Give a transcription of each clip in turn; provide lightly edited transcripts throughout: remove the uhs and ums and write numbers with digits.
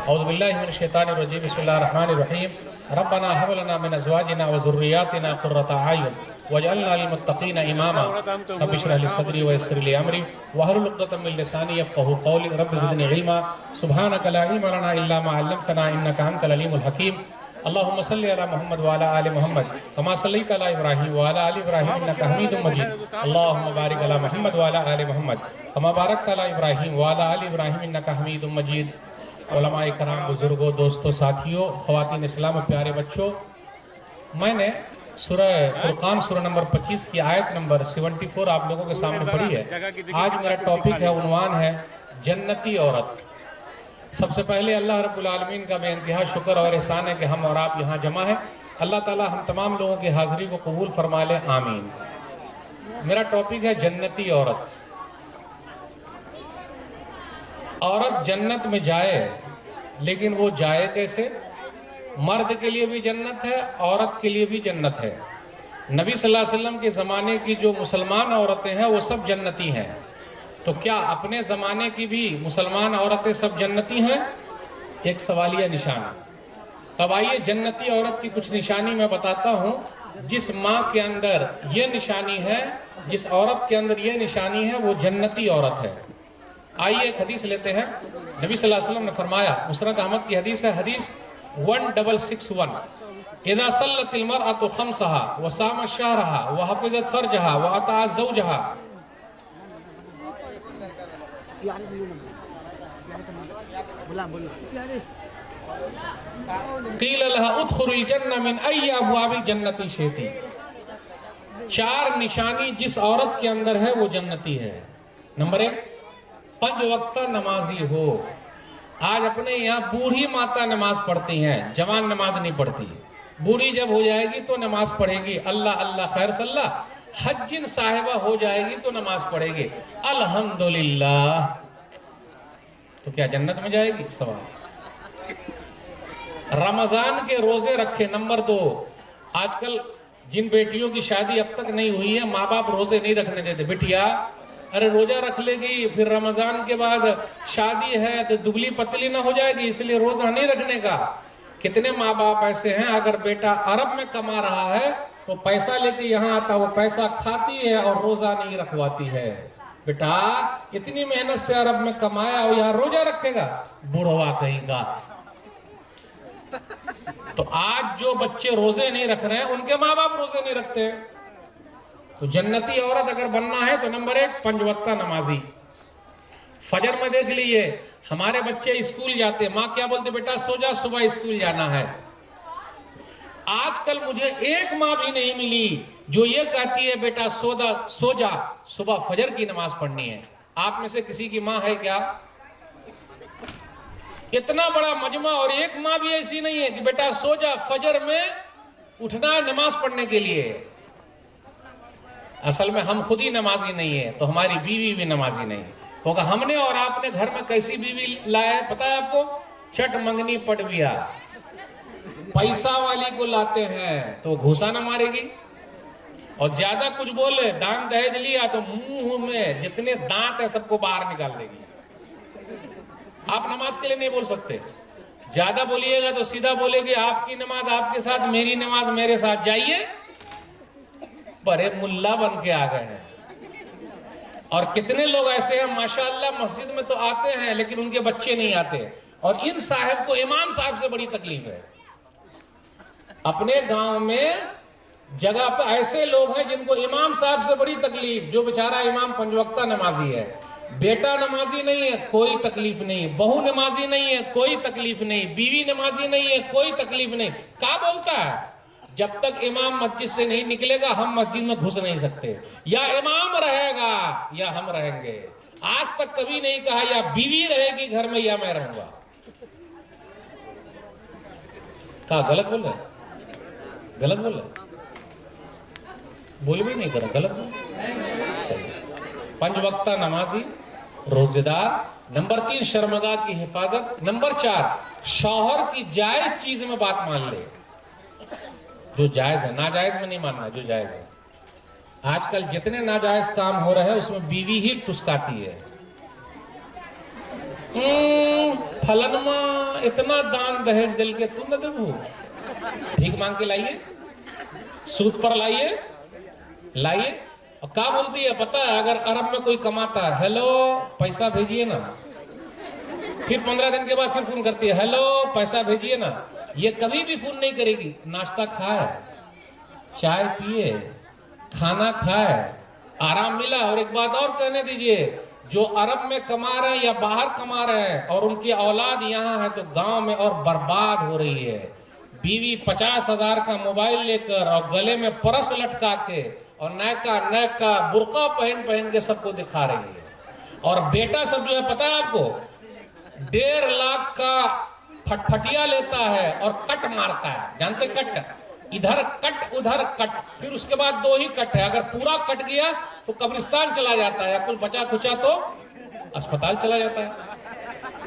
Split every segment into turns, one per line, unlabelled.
औज़ुबिल्लाहि मिनश शैतानिर रजीम बिस्मिल्लाहिर रहमानिर रहीम रब्बना hub लना मिन अज़वाजिना व ज़ुर्रिय्यातिना क़ुर्रता अयुन वजअलना लिल मुत्तक़ीना इमामा रब्बि इश्रह ली सदरी व यस्सिर ली अमरी वहलुल उक़दतम मिन लिसानी यफ़क़हू क़ौली रब्बि ज़िदनी इल्मा सुब्हानका ला इल्मा लना इल्ला मा अल्लमतना इन्नका अंतल अलीमुल हकीम अल्लाहुम्मा सल्लि अला मुहम्मद व अला आलि मुहम्मद कमा सल्लैता अला इब्राहीम व अला आलि इब्राहीम इन्नका हमीदुम मजीद अल्लाहुम्मा बारिक अला मुहम्मद व अला आलि मुहम्मद कमा बारकता अला इब्राहीम व अला आलि इब्राहीम इन्नका हमीदुम मजीद। उलमाए कराम, बुजुर्गों, दोस्तों, साथियों, ख़वातीन इस्लाम, प्यारे बच्चों, मैंने सूरह फुरक़ान सूरह नंबर 25 की आयत नंबर 74 आप लोगों के सामने पढ़ी है। आज मेरा टॉपिक है, उन्वान है जन्नती औरत। सबसे पहले अल्लाह रब्बुल आलमीन का बेइंतहा शुक्र और एहसान है कि हम और आप यहाँ जमा है। अल्लाह ताला हम तमाम लोगों की हाज़िरी को कबूल फरमा ले, आमीन। मेरा टॉपिक है जन्नती औरत। औरत जन्नत में जाए, लेकिन वो जाए कैसे? मर्द के लिए भी जन्नत है, औरत के लिए भी जन्नत है। नबी सल्लल्लाहु अलैहि वसल्लम के ज़माने की जो मुसलमान औरतें हैं वो सब जन्नती हैं। तो क्या अपने ज़माने की भी मुसलमान औरतें सब जन्नती हैं? एक सवालिया निशान। तब आइए जन्नती औरत की कुछ निशानी मैं बताता हूँ। जिस माँ के अंदर ये निशानी है, जिस औरत के अंदर ये निशानी है, वो जन्नती औरत है। आइए एक हदीस लेते हैं। नबी सल्लल्लाहु अलैहि वसल्लम ने फरमाया, मुस्नद अहमद की हदीस है, हदीस 1661, इज़ा सल्लतिल मरअतु खम्सहा व सामत शहरहा व हफ़िज़त फ़र्जहा व अताअत ज़ौजहा क़ील लहा उदख़ुलिल जन्नह मिन अय्यि अब्वाबिल जन्नति शि'ति। 4 निशानी जिस औरत के अंदर है वो जन्नती है। नंबर 1, 5 वक्त नमाजी हो। आज अपने यहाँ बूढ़ी माता नमाज पढ़ती हैं, जवान नमाज नहीं पढ़ती। बूढ़ी जब हो जाएगी तो नमाज पढ़ेगी, अल्लाह अल्लाह खैर सल्ला। हज्जिन साहिबा हो जाएगी तो नमाज पढ़ेगी, अल्हम्दुलिल्लाह। तो क्या जन्नत में जाएगी? सवाल। रमजान के रोजे रखे। नंबर 2, आजकल जिन बेटियों की शादी अब तक नहीं हुई है, माँ बाप रोजे नहीं रखने देते। बिटिया अरे रोजा रख लेगी, फिर रमजान के बाद शादी है तो दुबली पतली ना हो जाएगी, इसलिए रोजा नहीं रखने का। कितने माँ बाप ऐसे हैं, अगर बेटा अरब में कमा रहा है तो पैसा लेके यहाँ आता, वो पैसा खाती है और रोजा नहीं रखवाती है। बेटा इतनी मेहनत से अरब में कमाया और यहाँ रोजा रखेगा, बुढ़वा कहेगा। तो आज जो बच्चे रोजे नहीं रख रहे हैं, उनके माँ बाप रोजे नहीं रखते हैं। तो जन्नती औरत अगर बनना है तो नंबर 1, 5 वक्त नमाजी। फजर में देख लीजिए, हमारे बच्चे स्कूल जाते, माँ क्या बोलते? बेटा सो जा, सुबह स्कूल जाना है। आजकल मुझे एक माँ भी नहीं मिली जो ये कहती है बेटा सो जा, सुबह फजर की नमाज पढ़नी है। आप में से किसी की माँ है क्या? इतना बड़ा मजमा और एक माँ भी ऐसी नहीं है कि बेटा सो जा, फजर में उठना है नमाज पढ़ने के लिए। असल में हम खुद ही नमाजी नहीं है तो हमारी बीवी भी नमाजी नहीं होगा। हमने और आपने घर में कैसी बीवी लाए पता है आपको? छठ मंगनी पट बिया। पैसा वाली को लाते हैं तो घूसा न मारेगी, और ज्यादा कुछ बोले, दान दहेज लिया तो मुंह में जितने दांत है सबको बाहर निकाल देगी। आप नमाज के लिए नहीं बोल सकते। ज्यादा बोलिएगा तो सीधा बोलेगी आपकी नमाज आपके साथ, मेरी नमाज मेरे साथ। जाइए, बड़े मुल्ला बन के आ गए हैं। और कितने लोग ऐसे हैं माशाअल्लाह, मस्जिद में तो आते हैं लेकिन उनके बच्चे नहीं आते। और इन साहब को इमाम साहब से बड़ी तकलीफ है। अपने गांव में जगह पर ऐसे लोग हैं जिनको इमाम साहब से बड़ी तकलीफ। जो बेचारा इमाम 5 वक्त नमाजी है, बेटा नमाजी नहीं है, कोई तकलीफ नहीं। बहू नमाजी नहीं है, कोई तकलीफ नहीं। बीवी नमाजी नहीं है, कोई तकलीफ नहीं। क्या बोलता है? जब तक इमाम मस्जिद से नहीं निकलेगा हम मस्जिद में घुस नहीं सकते। या इमाम रहेगा या हम रहेंगे। आज तक कभी नहीं कहा या बीवी रहेगी घर में या मैं रहूंगा। कहा गलत बोल रहे? गलत बोल रहे? बोल भी नहीं करा, गलत बोल। सही। 5 वक्त नमाजी, रोजेदार। नंबर 3, शर्मगाह की हिफाजत। नंबर 4, शौहर की जायज चीज में बात मान ले। जो जायज है, नाजायज में नहीं मानना, जो जायज है। आजकल जितने नाजायज काम हो रहे हैं उसमें बीवी ही टुसकाती है। फलनमा इतना दान दहेज दिल के तू न देबू, भीख मांग के लाइए, सूद पर लाइए लाइए। और क्या बोलती है पता है, अगर अरब में कोई कमाता है, हेलो पैसा भेजिए ना, फिर 15 दिन के बाद फिर फोन करती है, हेलो पैसा भेजिए ना। ये कभी भी फोन नहीं करेगी, नाश्ता खाए, चाय पिए, खाना खाए, आराम मिला। और एक बात और कहने दीजिए, जो अरब में कमा रहे हैं या बाहर कमा रहे हैं और उनकी औलाद यहाँ है तो गांव में और बर्बाद हो रही है। बीवी 50,000 का मोबाइल लेकर और गले में परस लटका के और नैका बुर्का पहन के सबको दिखा रही है। और बेटा सब जो है पता है आपको, 1.5 लाख का फटफटिया लेता है और कट मारता है, जानते कट, इधर कट उधर कट, फिर उसके बाद 2 ही कट है। अगर पूरा कट गया तो कब्रिस्तान चला जाता है, या कुछ बचा खुचा तो अस्पताल चला जाता है।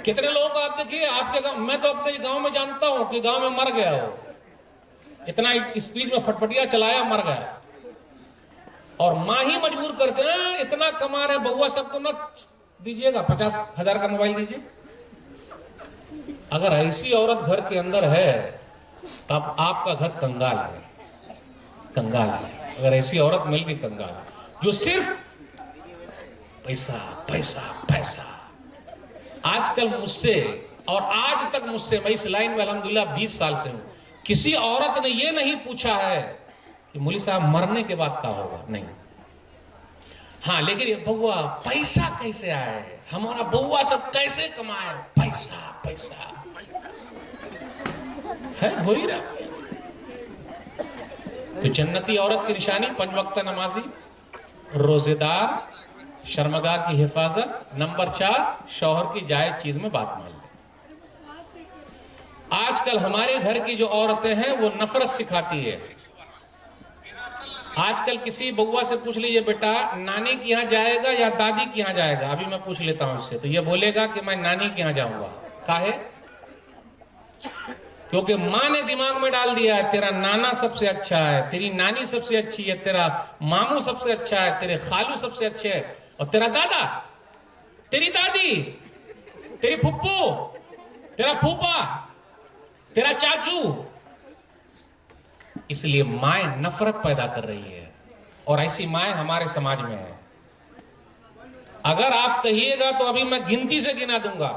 कितने लोगों को आप देखिए आपके गांव, मैं तो अपने गांव में जानता हूं कि गांव में मर गया हो, इतना स्पीड में फटफटिया चलाया मर गया। और माँ ही मजबूर करते हैं, इतना कमा रहे बउआ सबको न दीजिएगा, 50,000 का मोबाइल दीजिए। अगर ऐसी औरत घर के अंदर है तब आपका घर कंगाल है, कंगाल है। अगर ऐसी औरत मिल गई कंगाल है, जो सिर्फ पैसा पैसा पैसा। आजकल मुझसे और आज तक मुझसे, मैं इस लाइन में अल्हम्दुलिल्लाह 20 साल से हूं, किसी औरत ने यह नहीं पूछा है कि मौलवी साहब मरने के बाद क्या होगा, नहीं। हाँ, लेकिन ये बउआ पैसा कैसे आए, हमारा बउआ सब कैसे कमाए, पैसा पैसा है, हो ही रहा। तो जन्नती औरत की निशानी 5 वक्त नमाजी, रोजेदार, शर्मगाह की हिफाजत, नंबर 4 शौहर की जायज चीज में बात मान ले। आजकल हमारे घर की जो औरतें हैं वो नफरत सिखाती है। आजकल किसी बउआ से पूछ लीजिए, बेटा नानी के यहाँ जाएगा या दादी के यहाँ जाएगा, अभी मैं पूछ लेता हूँ इससे, तो ये बोलेगा कि मैं नानी के यहाँ जाऊंगा। काहे? क्योंकि माँ ने दिमाग में डाल दिया है तेरा नाना सबसे अच्छा है, तेरी नानी सबसे अच्छी है, तेरा मामू सबसे अच्छा है, तेरे खालू सबसे अच्छे है, और तेरा दादा, तेरी दादी, तेरी फुप्पू, तेरा फूफा, तेरा चाचू। इसलिए माए नफरत पैदा कर रही है, और ऐसी माए हमारे समाज में है। अगर आप कहिएगा तो अभी मैं गिनती से गिना दूंगा।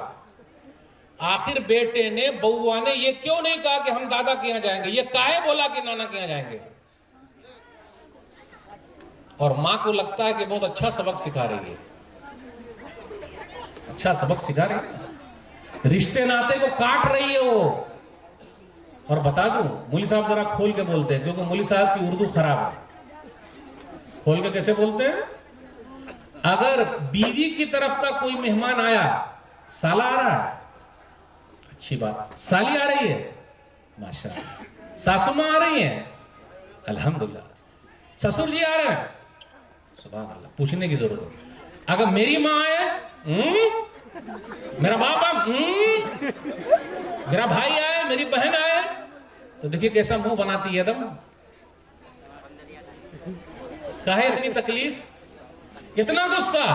आखिर बेटे ने, बउआ ने ये क्यों नहीं कहा कि हम दादा के यहाँ जाएंगे, ये काहे बोला कि नाना के यहाँ जाएंगे। और माँ को लगता है कि बहुत अच्छा सबक सिखा रही है, अच्छा सबक सिखा रही है, रिश्ते नाते को काट रही है वो। और बता दूं, मौलवी साहब जरा खोल के बोलते हैं, क्योंकि मौलवी साहब की उर्दू खराब है। खोल के कैसे बोलते हैं? अगर बीवी की तरफ का कोई मेहमान आया, साला आ रहा है, अच्छी बात, साली आ रही है, माशाअल्लाह, सासू माँ आ रही है, अल्हम्दुलिल्लाह, ससुर जी आ रहे हैं, सुभान अल्लाह, पूछने की जरूरत है। अगर मेरी माँ आए, मेरा बाप, मेरा भाई आए, मेरी बहन आए, तो देखिए कैसा मुंह बनाती है दम। काहे इतनी तकलीफ, इतना गुस्सा,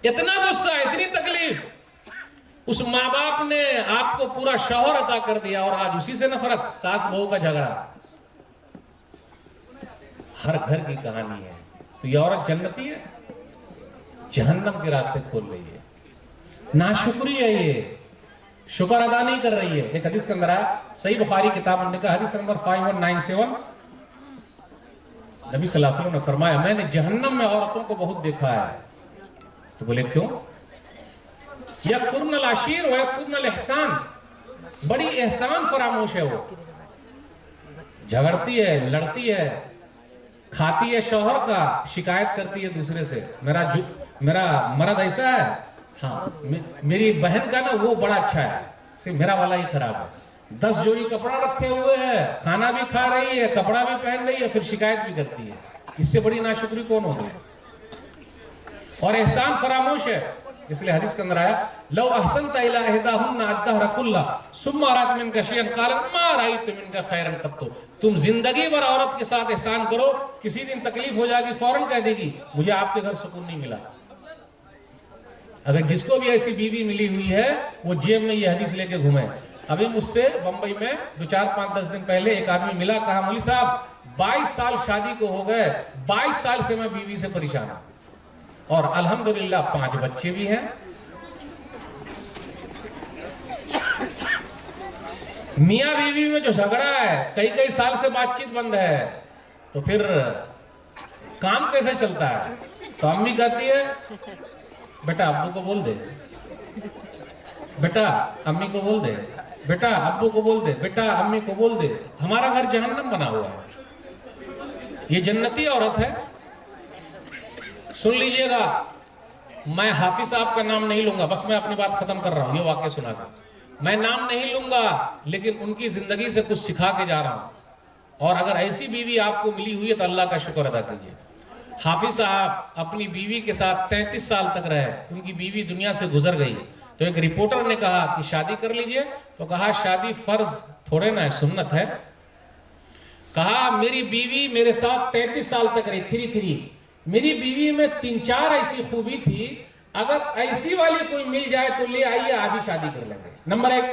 इतना गुस्सा, इतनी तकलीफ। उस माँ बाप ने आपको पूरा शौहर अता कर दिया और आज उसी से नफरत, सास बहू का झगड़ा। हर घर की कहानी है। तो ये औरत जन्नती है, जहन्नम के रास्ते खोल रही है। नाशुक्री है ये, शुक्र अदा नहीं कर रही है। एक हदीस के अंदर आया, सही बुखारी किताब ने कहा, हदीस नंबर 5197, नबी सल्लल्लाहु अलैहि वसल्लम ने फरमाया, मैंने जहन्नम में औरतों को बहुत देखा है। तो बोले क्यों? यकफुरनल अशीर व यकफुरनल एहसान, बड़ी एहसान फरामोश है वो, झगड़ती है, लड़ती है, खाती है शौहर का, शिकायत करती है दूसरे से, मेरा मर्द ऐसा है, हाँ मेरी बहन का ना वो बड़ा अच्छा है, सिर्फ मेरा वाला ही खराब है। 10 जोड़ी कपड़ा रखे हुए हैं, खाना भी खा रही है, कपड़ा भी पहन रही है, फिर शिकायत भी करती है। इससे बड़ी नाशुक्री कौन होगी? और एहसान फरामोश है। इसलिए हदीस के अंदर आया, लौ अहसनत इला इहदाहुन्ना अद्दहर कुल्ला सुम्मा रात मिनका शैअन क़ालत मा राइतु मिनका खैरन क़त्तु। तुम जिंदगी भर औरत के साथ एहसान करो, किसी दिन तकलीफ हो जाएगी फौरन कह देगी मुझे आपके घर सुकून नहीं मिला। अगर जिसको भी ऐसी बीवी मिली हुई है वो जेब में ये हदीस लेके घूमे। अभी मुझसे बंबई में 2-4-5-10 दिन पहले एक आदमी मिला, कहा मौलवी साहब 22 साल शादी को हो गए, 22 साल से मैं बीवी से परेशान हूं और अल्हम्दुलिल्लाह 5 बच्चे भी हैं। मियां बीवी में जो झगड़ा है, कई साल से बातचीत बंद है, तो फिर काम कैसे चलता है? तो अम्मी कहती है बेटा अब्बू को बोल दे, बेटा अम्मी को बोल दे, बेटा अब्बू को बोल दे, बेटा अम्मी को बोल दे। हमारा घर जहन्नम बना हुआ है। ये जन्नती औरत है। सुन लीजिएगा, मैं हाफिज साहब का नाम नहीं लूंगा, बस मैं अपनी बात खत्म कर रहा हूं, ये वाक्य सुना कर मैं नाम नहीं लूंगा, लेकिन उनकी जिंदगी से कुछ सिखा के जा रहा हूं। और अगर ऐसी बीवी आपको मिली हुई है तो अल्लाह का शुक्र अदा कीजिए। हाफिज साहब अपनी बीवी के साथ 33 साल तक रहे, उनकी बीवी दुनिया से गुजर गई। तो एक रिपोर्टर ने कहा कि शादी कर लीजिए, तो कहा शादी फर्ज थोड़े ना है, सुन्नत है। कहा मेरी बीवी मेरे साथ 33 साल तक रही, 3 मेरी बीवी में 3-4 ऐसी खूबी थी, अगर ऐसी वाली कोई मिल जाए तो ले आइए, आज ही शादी कर लेंगे। नंबर 1,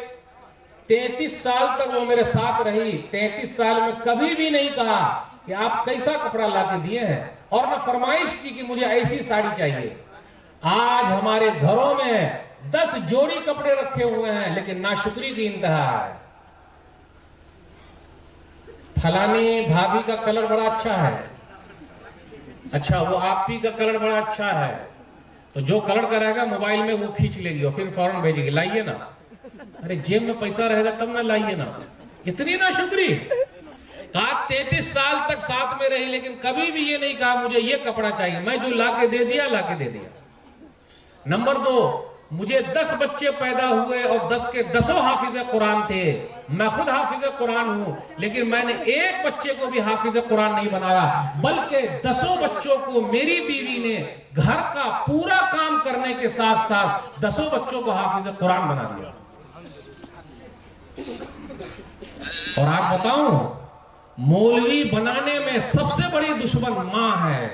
33 साल तक वो मेरे साथ रही, 33 साल में कभी भी नहीं कहा कि आप कैसा कपड़ा ला के दिए हैं, और न फरमाइश की कि मुझे ऐसी साड़ी चाहिए। आज हमारे घरों में 10 जोड़ी कपड़े रखे हुए हैं, लेकिन नाशुक्री की इंतहा है। फलानी भाभी का कलर बड़ा अच्छा है, अच्छा वो आप ही का कलर बड़ा अच्छा है, तो जो कलर करेगा मोबाइल में वो खींच लेगी और फिर फौरन भेजेगी, लाइए ना। अरे जेब में पैसा रहेगा तब ना लाइए ना। इतनी नाशुक्री। कहा 33 साल तक साथ में रही, लेकिन कभी भी ये नहीं कहा मुझे ये कपड़ा चाहिए, मैं जो ला के दे दिया ला के दे दिया। नंबर 2, मुझे 10 बच्चे पैदा हुए और 10 के 10 हाफिज कुरान थे। मैं खुद हाफिज कुरान हूं, लेकिन मैंने एक बच्चे को भी हाफिज कुरान नहीं बनाया, बल्कि 10 बच्चों को मेरी बीवी ने घर का पूरा काम करने के साथ साथ 10 बच्चों को हाफिज कुरान बना दिया। और आज बताऊं, मौलवी बनाने में सबसे बड़ी दुश्मन मां है,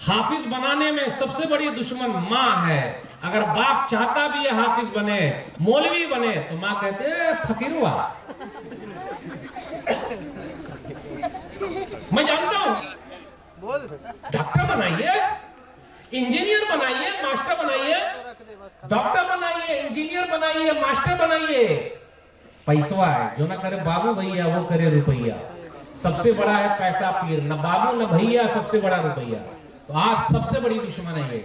हाफिज बनाने में सबसे बड़ी दुश्मन मां है। अगर बाप चाहता भी है हाफिज बने, मौलवी बने, तो मां कहते हैं फकीर हुआ। मैं जानता हूं, डॉक्टर बनाइए, इंजीनियर बनाइए, मास्टर बनाइए, डॉक्टर बनाइए, इंजीनियर बनाइए, मास्टर बनाइए, पैसा है। जो ना करे बाबू भैया वो करे रुपैया। सबसे बड़ा है पैसा पीर, न बाबू न भैया, सबसे बड़ा रुपैया। तो आज सबसे बड़ी दुश्मन है ये।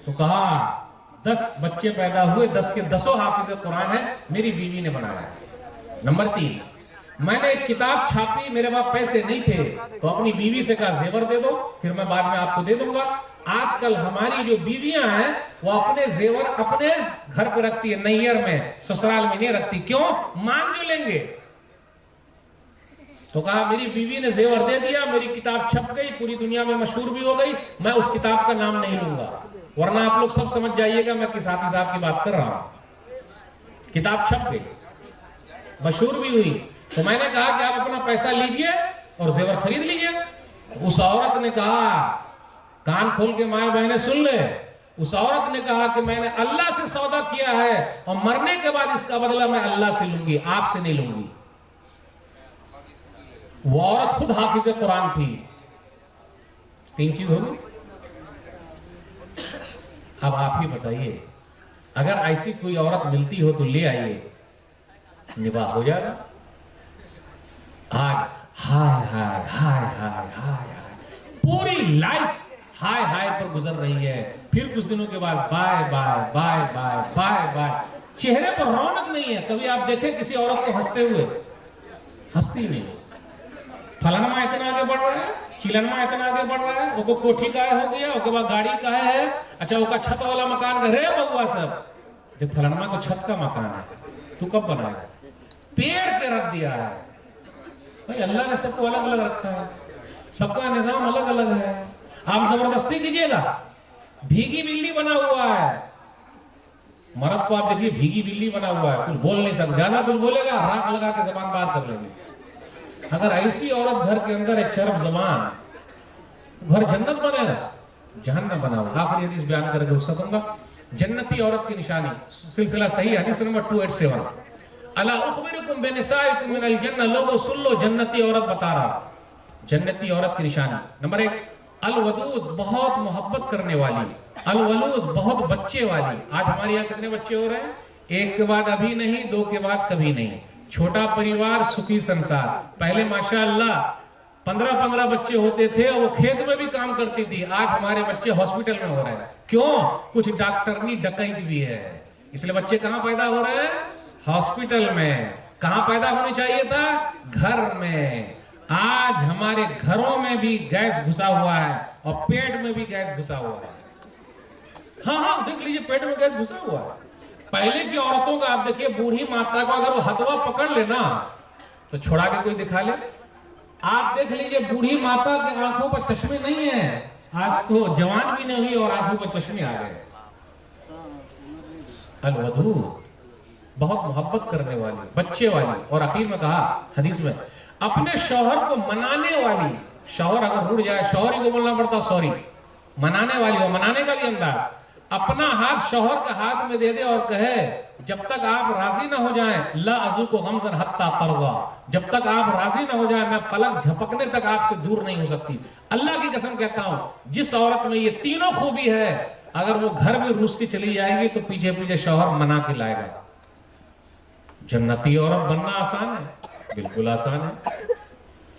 तो कहा 10 बच्चे पैदा हुए, 10 के 10 हाफिज कुरान है, मेरी बीवी ने बनाया। नंबर 3, मैंने एक किताब छापी, मेरे पास पैसे नहीं थे, तो अपनी बीवी से कहा जेवर दे दो, फिर मैं बाद में आपको दे दूंगा। आजकल हमारी जो बीवियां हैं वो अपने जेवर अपने घर पे रखती है, नैयर में, ससुराल में नहीं रखती। क्यों? मांग जो लेंगे। तो कहा मेरी बीवी ने जेवर दे दिया, मेरी किताब छप गई, पूरी दुनिया में मशहूर भी हो गई, मैं उस किताब का नाम नहीं लूंगा, वरना आप लोग सब समझ जाइएगा मैं किस हाफिज साहब की बात कर रहा हूं। किताब छप गई, मशहूर भी हुई। तो मैंने कहा कि आप अपना पैसा लीजिए और जेवर खरीद लीजिए। उस औरत ने कहा, कान खोल के माए बहने सुन ले, उस औरत ने कहा कि मैंने अल्लाह से सौदा किया है और मरने के बाद इसका बदला मैं अल्लाह से लूंगी, आपसे नहीं लूंगी। वो औरत खुद हाफिज कुरान थी। 3 चीज हो गई। अब आप ही बताइए, अगर ऐसी कोई औरत मिलती हो तो ले आइए, निबाह हो जाएगा। आज हाय हाय हाय हाय हाय, पूरी लाइफ हाय हाय पर गुजर रही है, फिर कुछ दिनों के बाद bye bye bye bye bye bye. चेहरे पर रौनक नहीं है। कभी आप देखें किसी औरत को हंसते हुए? हंसती नहीं। फलाना इतना आगे बढ़ रहा है, चिलनमा इतना आगे बढ़ रहा है, वो कोठी का हो गया, उसके बाद गाड़ी का है, अच्छा वो छत वाला मकान का रे बउआ सब, देख फलाना को छत का मकान है, तू कब बनाया? पेड़ के रख दिया है। भाई अल्लाह ने सबको अलग अलग रखा है, सबका निजाम अलग अलग है। आप जबरदस्ती कीजिएगा। भीगी बिल्ली बना हुआ है, मर्द को आप देखिए भीगी बिल्ली बना हुआ है, कुछ बोल नहीं सकता, ज्यादा कुछ बोलेगा राख लगा के जबान बात कर लेंगे। अगर ऐसी औरत घर के अंदर है चरब जबान, घर जन्नत बनेगा, जहन्नम बना हुआ। आखिरी हदीस बयान करके उससे दूंगा। जन्नती औरत की निशानी, सिलसिला सही हदीस नंबर 287। अला उखबिरुकुम बिनिसाइकुम मिनल जन्नह, लोगों सुन लो, जन्नती औरत बता रहा, जन्नती औरत की निशानी। नंबर 1, अल वदूद, बहुत मोहब्बत करने वाली, अल वलूद, बहुत बच्चे वाली। आज हमारे यहाँ कितने बच्चे हो रहे हैं? एक के बाद अभी नहीं, दो के बाद कभी नहीं। छोटा परिवार, सुखी संसार। पहले माशाअल्लाह 15-15 बच्चे होते थे और वो खेत में भी काम करती थी। आज हमारे बच्चे हॉस्पिटल में हो रहे हैं। क्यों? कुछ डॉक्टरनी डकैत भी है, इसलिए बच्चे कहां पैदा हो रहे हैं? हॉस्पिटल में। कहां पैदा होनी चाहिए था? घर में। आज हमारे घरों में भी गैस घुसा हुआ है और पेट में भी गैस घुसा हुआ है। हाँ, देख लीजिए, पेट में गैस घुसा हुआ है। पहले की औरतों का आप देखिए, बूढ़ी माता को अगर वो हथवा पकड़ लेना तो छोड़ा के कोई दिखा ले। आप देख लीजिए, बूढ़ी माता के आंखों पर चश्मे नहीं है, आज तो जवान भी नहीं हुई और आंखों पर चश्मे आ गए। अलवधू, बहुत मोहब्बत करने वाली, बच्चे वाली। और आखिर में कहा हदीस में, अपने शौहर को मनाने वाली। शौहर अगर रुठ जाए, शौहर ही को बोलना पड़ता सॉरी, मनाने वाली हो। मनाने का भी अंदाज, अपना हाथ शौहर के हाथ में दे दे और कहे, जब तक आप राजी ना हो जाएं, ला अज़ू को गमज़न हत्ता तरज़ा, जब तक आप राजी ना हो जाएं, मैं पलक झपकने तक आपसे दूर नहीं हो सकती। अल्लाह की कसम कहता हूं, जिस औरत में ये तीनों खूबी है, अगर वो घर में रूस की चली जाएगी तो पीछे पीछे शौहर मना के लाएगा। जन्नती औरत बनना आसान है? बिल्कुल आसान है,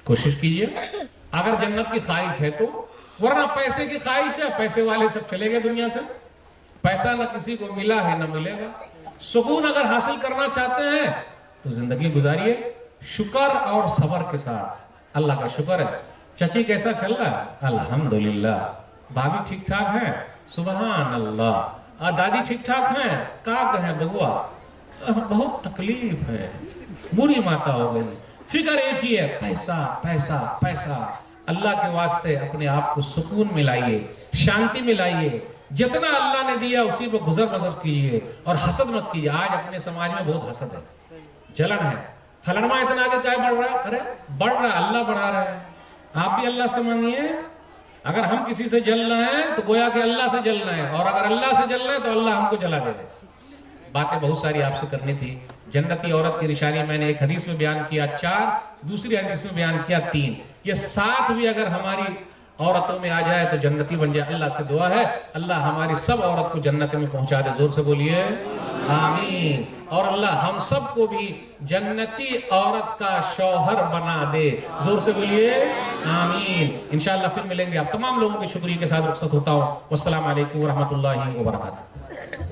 कोशिश कीजिए अगर जन्नत की ख्वाहिश है तो। वरना पैसे की ख्वाहिश है, पैसे वाले सब चले गए दुनिया से। पैसा ना किसी को मिला है ना मिलेगा। सुकून अगर हासिल करना चाहते हैं तो जिंदगी गुजारिए शुक्र और सबर के साथ। अल्लाह का शुक्र है। चची कैसा चल रहा है? अल्हम्दुलिल्लाह। भाभी ठीक ठाक है? सुबहान अल्लाह। दादी ठीक ठाक है? का कहें बबुआ, बहुत तकलीफ है, बुरी माता हो गई। फिक्र एक ही है, पैसा पैसा पैसा। अल्लाह के वास्ते अपने आप को सुकून मिलाइए, शांति मिलाइए। जितना अल्लाह ने दिया उसी पर गुजर बसर कीजिए और हसद मत कीजिए। आज अपने समाज में बहुत हसद है, जलन है। फलनमा इतना आगे क्या बढ़ रहा है? अरे बढ़ रहा है, अल्लाह बढ़ा रहा है। आप भी अल्लाह से मांगिए। अगर हम किसी से जल रहे हैं तो गोया कि अल्लाह से जल रहे हैं, और अगर अल्लाह से जल रहे हैं तो अल्लाह हमको जला दे। बातें बहुत सारी आपसे करनी थी। जन्नती औरत की निशानी मैंने एक हदीस में बयान किया 4, दूसरी हदीस में बयान किया 3। ये 7 भी अगर हमारी औरतों में आ जाए तो जन्नती बन जाए। अल्लाह से दुआ है, अल्लाह हमारी सब औरत को जन्नत में पहुंचा दे। जोर से बोलिए आमीन। और अल्लाह हम सबको भी जन्नती औरत का शौहर बना दे। जोर से बोलिए आमीन। इंशाअल्लाह फिर मिलेंगे। आप तमाम लोगों के शुक्रिया के साथ रुखसत होता हूँ। वस्सलाम अलैकुम व रहमतुल्लाहि व बरकातहू।